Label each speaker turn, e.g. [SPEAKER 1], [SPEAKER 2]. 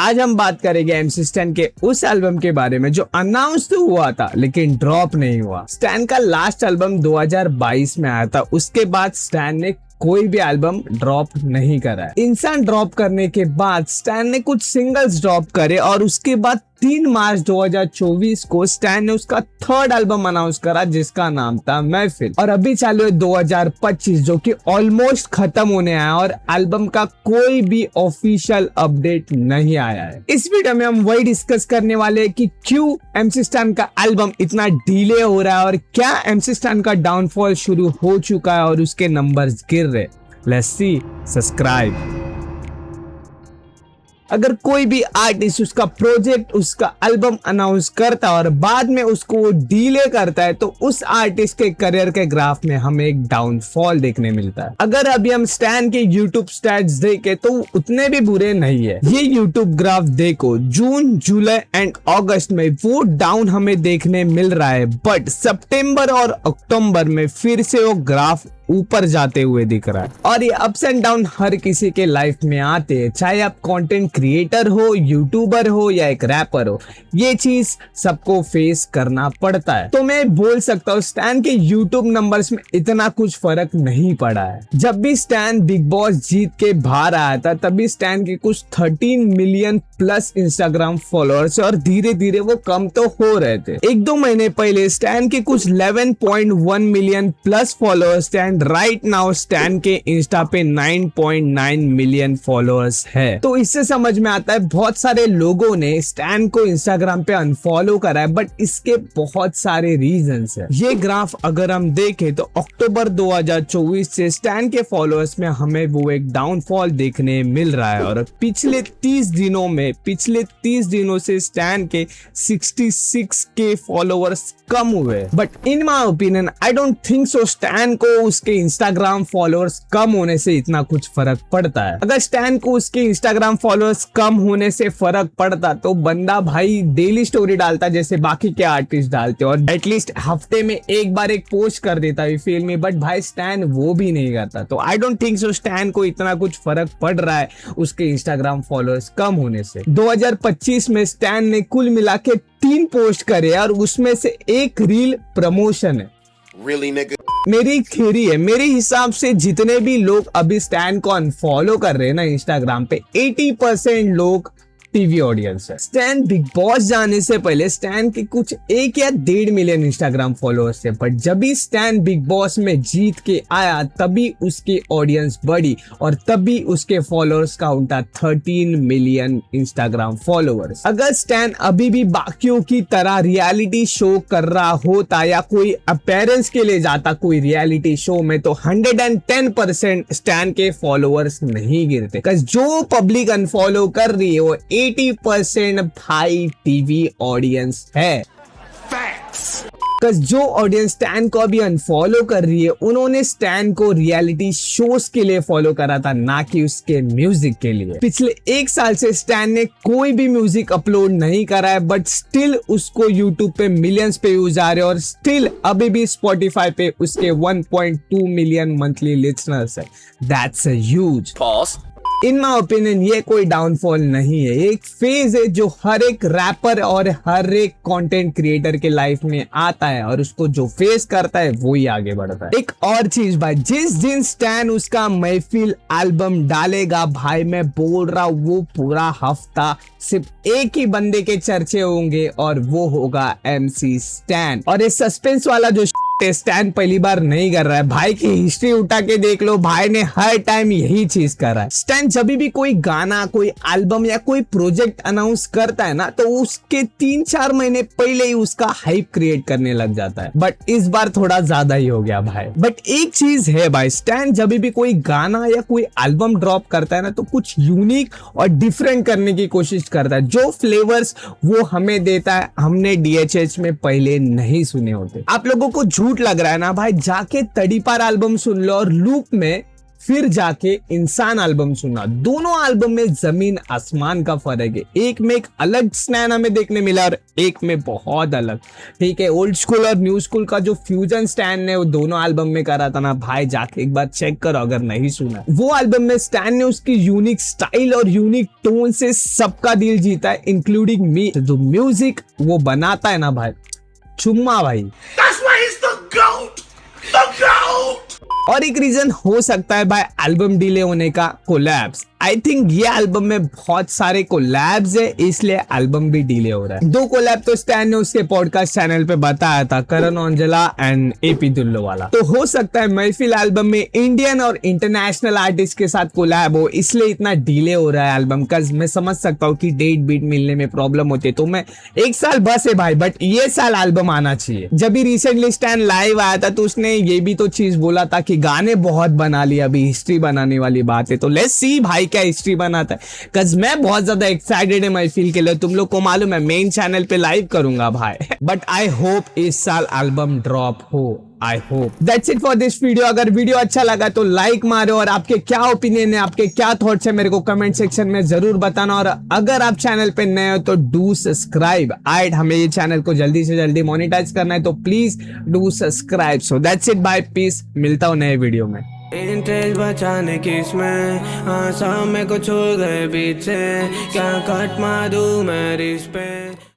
[SPEAKER 1] आज हम बात करेंगे एमसी स्टैन के उस एल्बम के बारे में जो अनाउंस तो हुआ था लेकिन ड्रॉप नहीं हुआ। स्टैन का लास्ट एल्बम 2022 में आया था, उसके बाद स्टैन ने कोई भी एल्बम ड्रॉप नहीं करा है। इंसान ड्रॉप करने के बाद स्टैन ने कुछ सिंगल्स ड्रॉप करे और उसके बाद 3 मार्च 2024 को स्टैन ने उसका थर्ड एल्बम अनाउंस करा जिसका नाम था महफिल। और अभी चालू है 2025 जो कि ऑलमोस्ट खत्म होने आया और एल्बम का कोई भी ऑफिशियल अपडेट नहीं आया है। इस वीडियो में हम वही डिस्कस करने वाले हैं कि क्यों एमसी स्टैन का एल्बम इतना डिले हो रहा है और क्या एमसी स्टैन का डाउनफॉल शुरू हो चुका है और उसके नंबर्स गिर रहे। Let's see, subscribe. अगर कोई भी आर्टिस्ट उसका प्रोजेक्ट, उसका एल्बम अनाउंस करता है और बाद में उसको डिले करता है तो उस आर्टिस्ट के करियर के ग्राफ में हमें एक डाउनफॉल देखने मिलता है। अगर अभी हम स्टैन के यूट्यूब स्टैट्स देखें तो उतने भी बुरे नहीं है। ये यूट्यूब ग्राफ देखो, जून, जुलाई एंड अगस्त में वो डाउन हमें देखने मिल रहा है, बट सितंबर और अक्टूबर में फिर से वो ग्राफ ऊपर जाते हुए दिख रहा है। और ये अप्स एंड डाउन हर किसी के लाइफ में आते हैं, चाहे आप कंटेंट क्रिएटर हो, यूट्यूबर हो या एक रैपर हो, ये चीज सबको फेस करना पड़ता है। तो मैं बोल सकता हूँ स्टैन के यूट्यूब नंबर्स में इतना कुछ फर्क नहीं पड़ा है। जब भी स्टैन बिग बॉस जीत के बाहर आया था तभी स्टैन के कुछ 13 मिलियन प्लस इंस्टाग्राम फॉलोअर्स और धीरे धीरे वो कम तो हो रहे थे। 1-2 महीने पहले स्टैन के कुछ 11.1 मिलियन प्लस फॉलोअर्स थे। राइट नाउ स्टैन के इंस्टा पे 9.9 मिलियन फॉलोअर्स है। तो इससे समझ में आता है बहुत सारे लोगों ने स्टैन को इंस्टाग्राम पे अनफॉलो करा है, बट इसके बहुत सारे रीजंस है। ये ग्राफ अगर हम देखें तो अक्टूबर 2024 से स्टैन के फॉलोअर्स में हमें वो एक डाउनफॉल देखने मिल रहा है और पिछले 30 दिनों से स्टैन के 66 के फॉलोअर्स कम हुए। But in my opinion I don't think so stand को उसके इंस्टाग्राम फॉलोअर्स कम होने से इतना कुछ फर्क पड़ता है। अगर स्टैन को उसके इंस्टाग्राम फॉलोअर्स कम होने से फर्क पड़ता तो बंदा भाई डेली स्टोरी डालता जैसे बाकी के आर्टिस्ट डालते और एटलीस्ट हफ्ते में एक बार एक पोस्ट कर देता है फील में, बट भाई स्टैन वो भी नहीं करता। तो I don't think so stand को इतना कुछ फर्क पड़ रहा है उसके इंस्टाग्राम फॉलोअर्स कम होने से। 2025 में स्टैन ने कुल मिला के 3 पोस्ट करे और उसमें से एक रील प्रमोशन है।
[SPEAKER 2] Really, nigga?
[SPEAKER 1] मेरी एक थ्योरी है, मेरे हिसाब से जितने भी लोग अभी स्टैन को अनफॉलो कर रहे हैं ना इंस्टाग्राम पे, 80% लोग टीवी ऑडियंस है। स्टैन बिग बॉस जाने से पहले स्टैन के कुछ 1 या 1.5 मिलियन इंस्टाग्राम फॉलोअर्स थे, बट जब भी स्टैन बिग बॉस में जीत के आया तभी उसकी ऑडियंस बढ़ी और तभी उसके फॉलोअर्स का उठा 13 मिलियन इंस्टाग्राम फॉलोअर्स। अगर स्टैन अभी भी बाकियों की तरह रियलिटी शो कर रहा होता या कोई अपीयरेंस के लिए जाता कोई रियलिटी शो में तो 110% स्टैन के फॉलोअर्स नहीं गिरते। जो पब्लिक अनफॉलो कर रही है वो 80% भाई टीवी ऑडियंस है। जो ऑडियंस स्टैन को अभी अनफॉलो कर रही है उन्होंने स्टैन को रियलिटी शोज के लिए फॉलो करा था, ना कि उसके म्यूजिक के लिए। पिछले 1 साल से स्टैन ने कोई भी म्यूजिक अपलोड नहीं करा है, बट स्टिल उसको यूट्यूब पे मिलियंस पे व्यूज आ रहे हैं और स्टिल अभी भी स्पॉटिफाई पे उसके 1.2 मिलियन मंथली लिसनर्स है। That's a huge. In my opinion ये कोई डाउनफॉल नहीं है, एक फेज है जो हर एक रैपर और हर एक कंटेंट क्रिएटर के लाइफ में आता है और उसको जो फेस करता है वो ही आगे बढ़ता है। एक और चीज भाई, जिस दिन स्टैन उसका महफिल एल्बम डालेगा भाई, मैं बोल रहा हूँ वो पूरा हफ्ता सिर्फ एक ही बंदे के चर्चे होंगे और वो होगा एमसी स्टैन। और ये सस्पेंस वाला जो स्टैन पहली बार नहीं कर रहा है, भाई की हिस्ट्री उठा के देख लो, भाई ने हर टाइम यही चीज करा है। स्टैन जब भी कोई गाना, कोई एल्बम या कोई प्रोजेक्ट अनाउंस करता है ना तो उसके 3-4 महीने पहले ही उसका हाइप क्रिएट करने लग जाता है, बट इस बार थोड़ा ज्यादा ही हो गया भाई। बट एक चीज है भाई, स्टैन जब भी कोई गाना या कोई एल्बम ड्रॉप करता है ना तो कुछ यूनिक और डिफरेंट करने की कोशिश करता है। जो फ्लेवर्स वो हमें देता है हमने DHH में पहले नहीं सुने होते। आप लोगों को झूठ लग रहा है ना भाई, जाके तड़ीपार एल्बम सुन लो और लूप में फिर जाके इंसान एल्बम सुना। दोनों एल्बम में जमीन आसमान का फर्क है। एक में एक अलग स्टैन हमें देखने मिला और एक में बहुत अलग। ठीक है, ओल्ड स्कूल और न्यू स्कूल का जो फ्यूजन स्टैन ने वो दोनों एल्बम में करा था ना भाई, जाके एक बार चेक करो अगर नहीं सुना। वो एल्बम में स्टैन ने उसकी यूनिक स्टाइल और यूनिक टोन से सबका दिल जीता है, इंक्लूडिंग मी। जो म्यूजिक वो बनाता है ना भाई, चुम्मा भाई।
[SPEAKER 2] That's why he's the GOAT! The GOAT!
[SPEAKER 1] और एक रीजन हो सकता है भाई एल्बम डिले होने का, कोलैब्स। आई थिंक ये एल्बम में बहुत सारे कोलैब्स है, इसलिए एल्बम भी डिले हो रहा है। 2 कोलैब तो स्टैन ने उसके पॉडकास्ट चैनल पे बताया था, करण औजला एंड एपी दुल्लो वाला। तो हो सकता है महफिल एल्बम में इंडियन और इंटरनेशनल आर्टिस्ट के साथ कोलैब हो, इसलिए इतना डिले हो रहा है एल्बम का। मैं समझ सकता हूँ कि डेट बीट मिलने में प्रॉब्लम होती है, तो मैं 1 साल बस है भाई, बट ये साल एल्बम आना चाहिए। जब भी रिसेंटली स्टैन लाइव आया था तो उसने ये भी तो चीज बोला था कि गाने बहुत बना लिया, अभी हिस्ट्री बनाने वाली बात है। तो लेट्स सी भाई क्या हिस्ट्री बनाता है, cause मैं बहुत ज्यादा एक्साइटेड है महफिल के लिए। तुम लोग को मालूम है मेन चैनल पे लाइव करूंगा भाई, बट आई होप इस साल एल्बम ड्रॉप हो। I hope that's it for this video. अगर वीडियो अच्छा लगा तो लाइक मारो, और आपके क्या ओपिनियन है, आपके क्या थॉट्स है, मेरे को कमेंट सेक्शन में जरूर बताना। और अगर आप चैनल पे नए हो तो डू सब्सक्राइब। हमें ये चैनल को जल्दी से जल्दी मोनेटाइज करना है, तो please do subscribe. So that's it, bye, peace. मिलता हूं नए वीडियो में।
[SPEAKER 3] इंटरेस्ट बचाने किसमें आशा में को छोड़ गए बीच से, क्या कट मारूं मैं रिस पे।